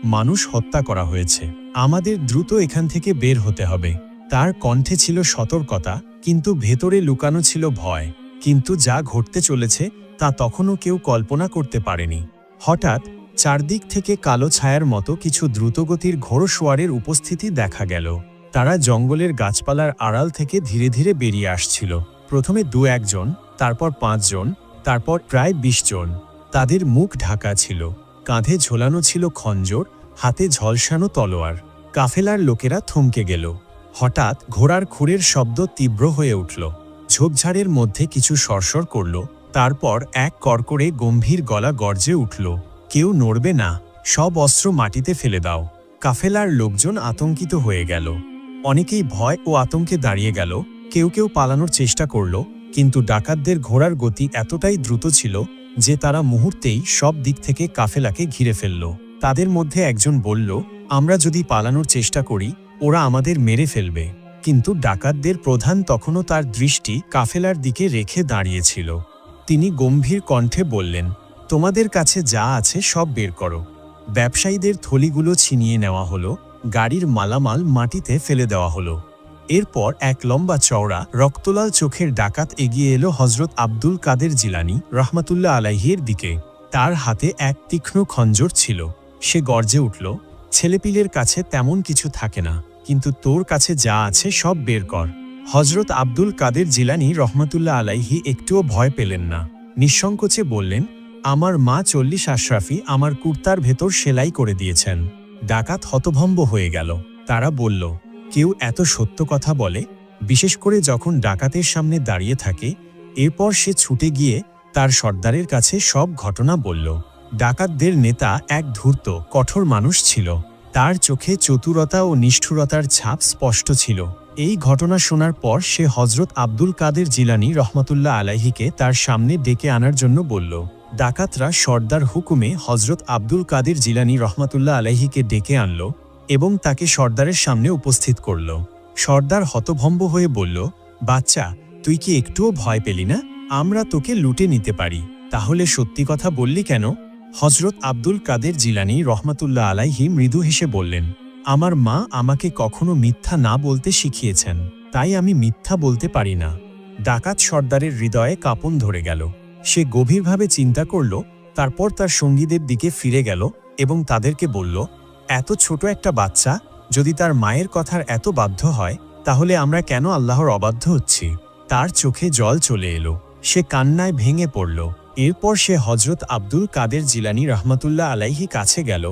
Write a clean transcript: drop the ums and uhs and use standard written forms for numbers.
মানুষ হত্যা করা হয়েছে। আমাদের দ্রুত এখান থেকে বের হতে হবে। তার কণ্ঠে ছিল সতর্কতা, কিন্তু ভেতরে লুকানো ছিল ভয়। কিন্তু যা ঘটতে চলেছে তা তখনও কেউ কল্পনা করতে পারেনি। হঠাৎ চারদিক থেকে কালো ছায়ার মতো কিছু দ্রুতগতির ঘোড়সওয়ারের উপস্থিতি দেখা গেল। তারা জঙ্গলের গাছপালার আড়াল থেকে ধীরে ধীরে বেরিয়ে আসছিল। প্রথমে 2-1 জন, তারপর 5 জন, তারপর প্রায় 20 জন। তাদের মুখ ঢাকা ছিল, কাঁধে ঝোলানো ছিল খঞ্জর, হাতে ঝলসানো তলোয়ার। কাফেলার লোকেরা থমকে গেল। হঠাৎ ঘোড়ার খুরের শব্দ তীব্র হয়ে উঠল। ঝোপঝাড়ের মধ্যে কিছু সরসর করল, তারপর এক কড়কড়ে গম্ভীর গলা গর্জে উঠল, কেউ নড়বে না, সব অস্ত্র মাটিতে ফেলে দাও। কাফেলার লোকজন আতঙ্কিত হয়ে গেল। অনেকেই ভয় ও আতঙ্কে দাঁড়িয়ে গেল, কেউ কেউ পালানোর চেষ্টা করল, কিন্তু ডাকাতদের ঘোড়ার গতি এতটাই দ্রুত ছিল যে তারা মুহূর্তেই সব দিক থেকে কাফেলাকে ঘিরে ফেলল। তাদের মধ্যে একজন বলল, আমরা যদি পালানোর চেষ্টা করি ওরা আমাদের মেরে ফেলবে। কিন্তু ডাকাতদের প্রধান তখনও তার দৃষ্টি কাফেলার দিকে রেখে দাঁড়িয়েছিল। তিনি গম্ভীর কণ্ঠে বললেন, তোমাদের কাছে যা আছে সব বের করো। ব্যবসায়ীদের থলিগুলো ছিনিয়ে নেওয়া হলো, গাড়ির মালামাল মাটিতে ফেলে দেওয়া হলো। এরপর এক লম্বা চওড়া রক্তলাল চোখের ডাকাত এগিয়ে এলো হযরত আব্দুল কাদের জিলানী রহমাতুল্লাহ আলাইহির দিকে। তার হাতে এক তীক্ষ্ণ খঞ্জর ছিল। সে গর্জে উঠল, ছেলেপিলের কাছে তেমন কিছু থাকে না, কিন্তু তোর কাছে যা আছে সব বের কর। হযরত আব্দুল কাদের জিলানী রহমাতুল্লাহ আলাইহি একটুও ভয় পেলেন না। নিঃসংকোচে বললেন, আমার মা 40 আশরাফি আমার কুর্তার ভেতর সেলাই করে দিয়েছেন। ডাকাত হতভম্ব হয়ে গেল। তারা বলল, কেউ এত সত্য কথা বলে, বিশেষ করে যখন ডাকাতের সামনে দাঁড়িয়ে থাকে। এরপর সে ছুটে গিয়ে তার সর্দারের কাছে সব ঘটনা বলল। ডাকাতদের নেতা এক ধূর্ত, কঠোর মানুষ ছিল। তার চোখে চতুরতা ও নিষ্ঠুরতার ছাপ স্পষ্ট ছিল। এই ঘটনা শোনার পর সে হযরত আব্দুল কাদের জিলানী রহমাতুল্লাহ আলাইহিকে তার সামনে ডেকে আনার জন্য বলল। ডাকাতরা সর্দার হুকুমে হযরত আব্দুল কাদের জিলানী রহমাতুল্লাহ আলাইহিকে ডেকে আনল এবং তাকে সর্দারের সামনে উপস্থিত করল। সর্দার হতভম্ব হয়ে বলল, বাচ্চা, তুই কি একটুও ভয় পেলি না? আমরা তোকে লুটে নিতে পারি, তাহলে সত্যি কথা বললি কেন? হযরত আব্দুল কাদের জিলানী রহমাতুল্লাহ আলাইহি মৃদু হেসে বললেন, আমার মা আমাকে কখনো মিথ্যা না বলতে শিখিয়েছেন, তাই আমি মিথ্যা বলতে পারি না। ডাকাত সর্দারের হৃদয়ে কাঁপন ধরে গেল। সে গভীরভাবে চিন্তা করল, তারপর তার সঙ্গীদের দিকে ফিরে গেল এবং তাদেরকে বলল, এত ছোট একটা বাচ্চা যদি তার মায়ের কথার এত বাধ্য হয়, তাহলে আমরা কেন আল্লাহর অবাধ্য হচ্ছি? তার চোখে জল চলে এলো। সে কান্নায় ভেঙে পড়ল। এরপর সে হযরত আব্দুল কাদের জিলানী রহমাতুল্লাহ আলাইহি কাছে গেল